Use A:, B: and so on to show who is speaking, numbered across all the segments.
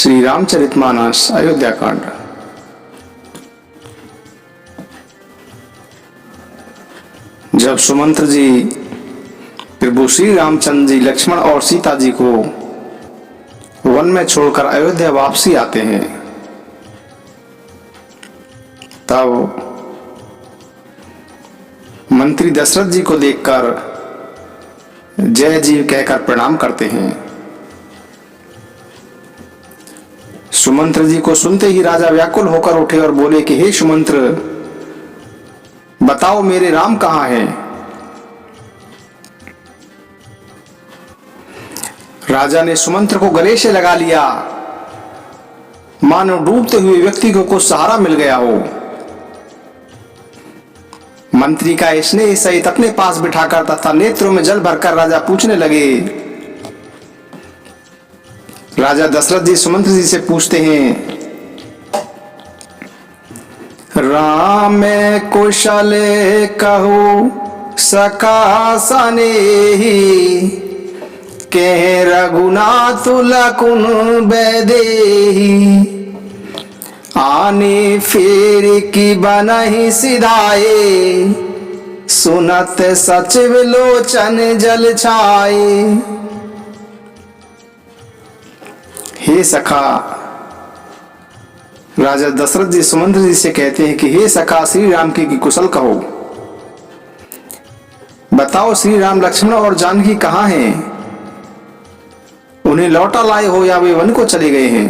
A: श्री रामचरितमानस अयोध्या कांड। जब सुमंत्र जी प्रभु श्री रामचंद्र जी लक्ष्मण और सीता जी को वन में छोड़कर अयोध्या वापसी आते हैं, तब मंत्री दशरथ जी को देखकर जय जी कहकर प्रणाम करते हैं। सुमंत्र जी को सुनते ही राजा व्याकुल होकर उठे और बोले कि हे सुमंत्र, बताओ मेरे राम कहां हैं? राजा ने सुमंत्र को गले से लगा लिया, मानो डूबते हुए व्यक्ति को कुछ सहारा मिल गया हो। मंत्री का स्नेह सहित अपने पास बिठाकर तथा नेत्रों में जल भरकर राजा पूछने लगे। राजा दशरथ जी सुमंत्र जी से पूछते हैं, राम कुशल कहु सखा सनेही, के रघुनाथ लकुन बैदेही, आने फेर की बनहि सिधाए, सुनत सचिव लोचन जल छाए। हे सखा, राजा दशरथ जी सुमंत्र जी से कहते हैं कि हे सखा श्री राम की कुशल कहो, बताओ श्री राम लक्ष्मण और जानकी कहां हैं? उन्हें लौटा लाए हो या वे वन को चले गए हैं?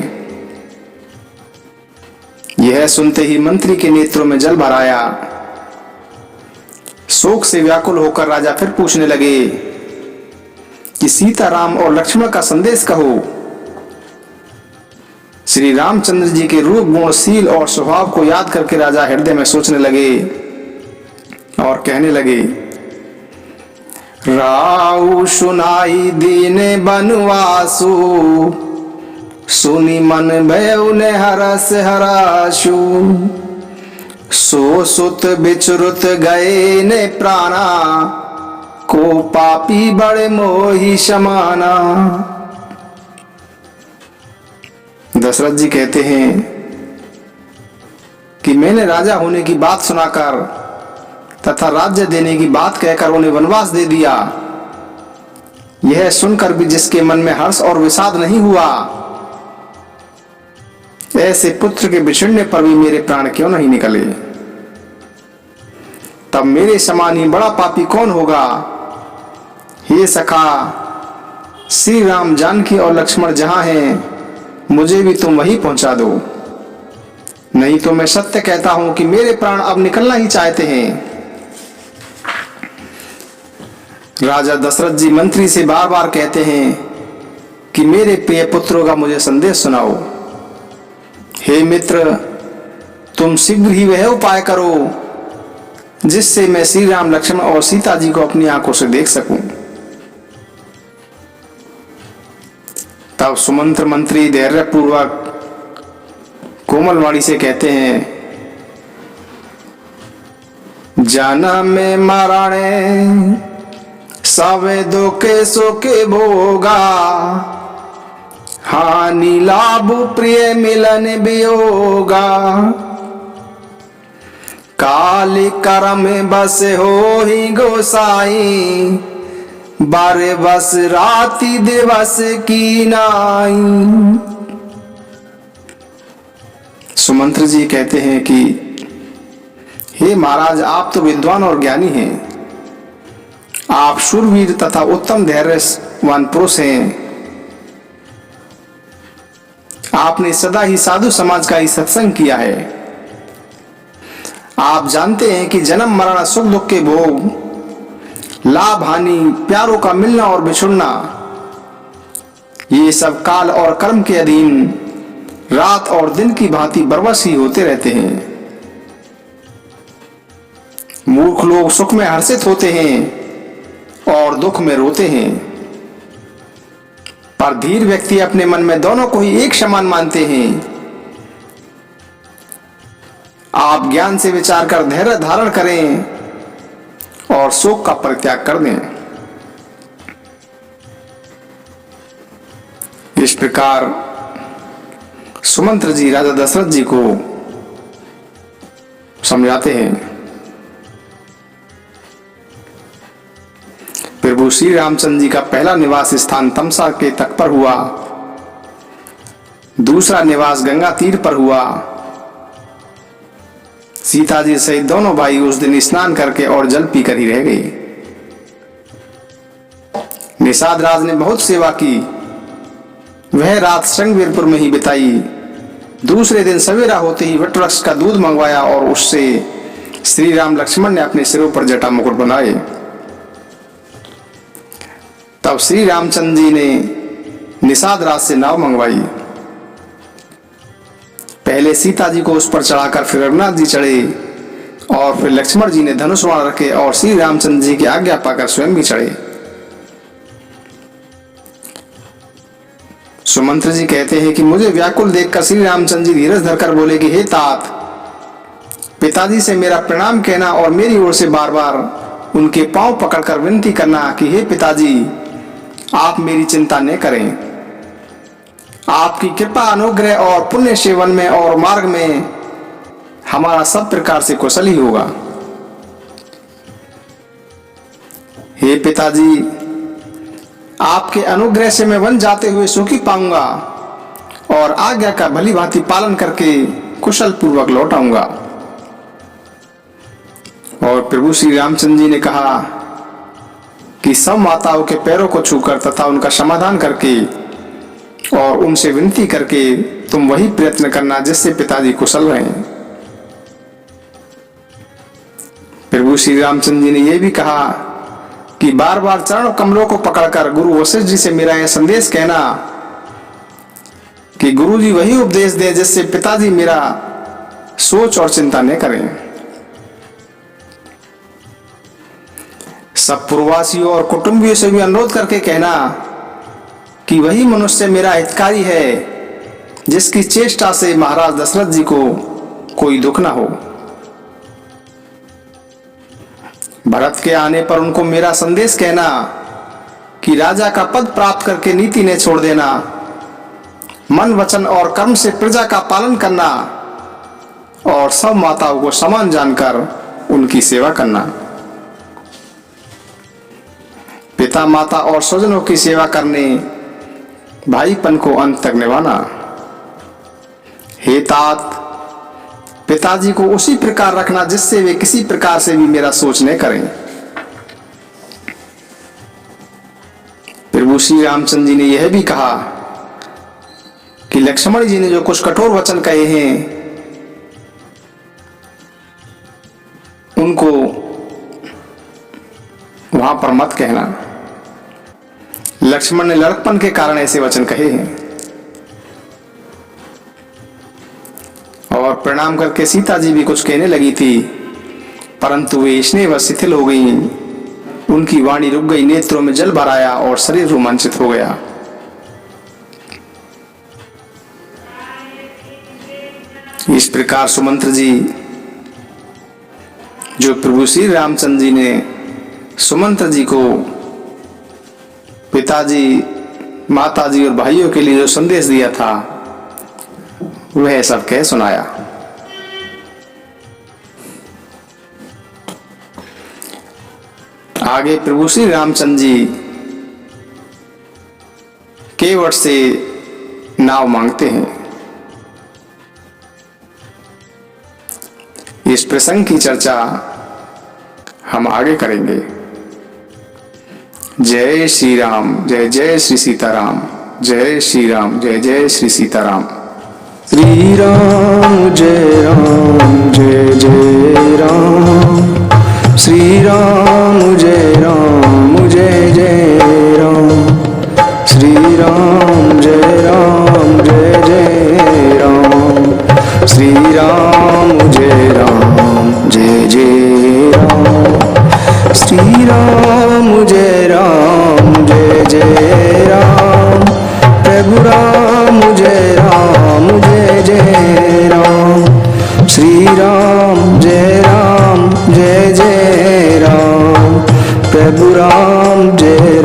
A: यह सुनते ही मंत्री के नेत्रों में जल भर आया। शोक से व्याकुल होकर राजा फिर पूछने लगे कि सीता राम और लक्ष्मण का संदेश कहो। श्री रामचंद्र जी के रूप गुण शील और स्वभाव को याद करके राजा हृदय में सोचने लगे और कहने लगे, राउ सुनाई दीन बनवासु, सुनी मन भयउ ने हरस हराशु, सो सुत बिचरुत गए ने प्राणा, को पापी बड़े मोहि समाना। दशरथ जी कहते हैं कि मैंने राजा होने की बात सुनाकर तथा राज्य देने की बात कहकर उन्हें वनवास दे दिया। यह सुनकर भी जिसके मन में हर्ष और विषाद नहीं हुआ, ऐसे पुत्र के बिछड़ने पर भी मेरे प्राण क्यों नहीं निकले? तब मेरे समान ही बड़ा पापी कौन होगा? हे सखा, श्री राम जानकी और लक्ष्मण जहां हैं, मुझे भी तुम वहीं पहुंचा दो, नहीं तो मैं सत्य कहता हूं कि मेरे प्राण अब निकलना ही चाहते हैं। राजा दशरथ जी मंत्री से बार बार कहते हैं कि मेरे प्रिय पुत्रों का मुझे संदेश सुनाओ। हे मित्र, तुम शीघ्र ही वह उपाय करो जिससे मैं श्री राम लक्ष्मण और सीता जी को अपनी आंखों से देख सकूं। तब सुमंत्र मंत्री धैर्यपूर्वक कोमल वाणी से कहते हैं, जाना में माराणे सावे दो के सो के भोगा, हानि लाभ प्रिय मिलन वियोगा, काल करम बस हो ही गोसाई, बारे बस राति दिवस की नाई। सुमंत्र जी कहते हैं कि हे महाराज, आप तो विद्वान और ज्ञानी हैं, आप शूरवीर तथा उत्तम धैर्यवान पुरुष हैं। आपने सदा ही साधु समाज का ही सत्संग किया है। आप जानते हैं कि जन्म मरण सुख दुख के भोग, लाभ हानि, प्यारों का मिलना और बिछुड़ना, ये सब काल और कर्म के अधीन रात और दिन की भांति बरबस ही होते रहते हैं। मूर्ख लोग सुख में हर्षित होते हैं और दुख में रोते हैं, पर धीर व्यक्ति अपने मन में दोनों को ही एक समान मानते हैं। आप ज्ञान से विचार कर धैर्य धारण करें और शोक का परित्याग कर दें। इस प्रकार सुमंत्र जी राजा दशरथ जी को समझाते हैं। प्रभु श्री रामचंद्र जी का पहला निवास स्थान तमसा के तट पर हुआ, दूसरा निवास गंगा तीर पर हुआ। सीता जी सहित दोनों भाई उस दिन स्नान करके और जल पीकर ही रह गए। निषाद राज ने बहुत सेवा की, वह रात श्रृंगवीरपुर में ही बिताई। दूसरे दिन सवेरा होते ही वटवृक्ष का दूध मंगवाया और उससे श्री राम लक्ष्मण ने अपने सिरों पर जटा मुकुट बनाए। तब श्री रामचंद्र जी ने निषाद राज से नाव मंगवाई। पहले सीता जी को उस पर चढ़ाकर फिर रघुनाथ जी चढ़े और फिर लक्ष्मण जी ने धनुष बाण रखे और श्री रामचंद्र जी की आज्ञा पाकर स्वयं भी चढ़े। सुमंत्र जी कहते हैं कि मुझे व्याकुल देखकर श्री रामचंद्र जी धीरज धरकर बोले कि हे तात, पिताजी से मेरा प्रणाम कहना और मेरी ओर से बार बार उनके पांव पकड़कर विनती करना कि हे पिताजी, आप मेरी चिंता न करें। आपकी कृपा अनुग्रह और पुण्य सेवन में और मार्ग में हमारा सब प्रकार से कुशल ही होगा। हे पिताजी, आपके अनुग्रह से मैं वन जाते हुए सुखी पाऊंगा और आज्ञा का भली भांति पालन करके कुशल पूर्वक लौट आऊंगा। और प्रभु श्री रामचंद्र जी ने कहा कि सब माताओं के पैरों को छूकर तथा उनका समाधान करके और उनसे विनती करके तुम वही प्रयत्न करना जिससे पिताजी कुशल रहें। प्रभु श्री रामचंद्र जी ने यह भी कहा कि बार बार चरण कमलों को पकड़कर गुरु वशिष्ठ जी से मेरा यह संदेश कहना कि गुरु जी वही उपदेश दे जिससे पिताजी मेरा सोच और चिंता न करें। सब पूर्ववासियों और कुटुंबियों से भी अनुरोध करके कहना कि वही मनुष्य मेरा हितकारी है जिसकी चेष्टा से महाराज दशरथ जी को कोई दुख ना हो। भरत के आने पर उनको मेरा संदेश कहना कि राजा का पद प्राप्त करके नीति ने छोड़ देना, मन वचन और कर्म से प्रजा का पालन करना और सब माताओं को समान जानकर उनकी सेवा करना। पिता माता और स्वजनों की सेवा करने, भाईपन को अंत तक निभाना। हे तात, पिताजी को उसी प्रकार रखना जिससे वे किसी प्रकार से भी मेरा सोच न करें। प्रभु श्री रामचंद्र जी ने यह भी कहा कि लक्ष्मण जी ने जो कुछ कठोर वचन कहे हैं उनको वहां पर मत कहना। लक्ष्मण ने लड़कपन के कारण ऐसे वचन कहे हैं। और प्रणाम करके सीता जी भी कुछ कहने लगी थी, परंतु वे स्नेह शिथिल हो गई। उनकी वाणी रुक गई, नेत्रों में जल भर आया और शरीर रोमांचित हो गया। इस प्रकार सुमंत्र जी, जो प्रभु श्री रामचंद्र जी ने सुमंत्र जी को पिताजी, माताजी और भाइयों के लिए जो संदेश दिया था वह सब कह सुनाया। आगे प्रभु श्री रामचंद्र जी केवट से नाव मांगते हैं। इस प्रसंग की चर्चा हम आगे करेंगे। जय श्री राम, जय जय श्री सीताराम, जय श्री राम, जय जय श्री सीताराम।
B: श्री राम जय जय राम, श्री राम जय जय राम, श्री राम जय जय राम, श्री राम जय जय राम, श्री राम जय जय राम, प्रभु राम जय जय राम, श्री राम जय जय राम, प्रभु राम जय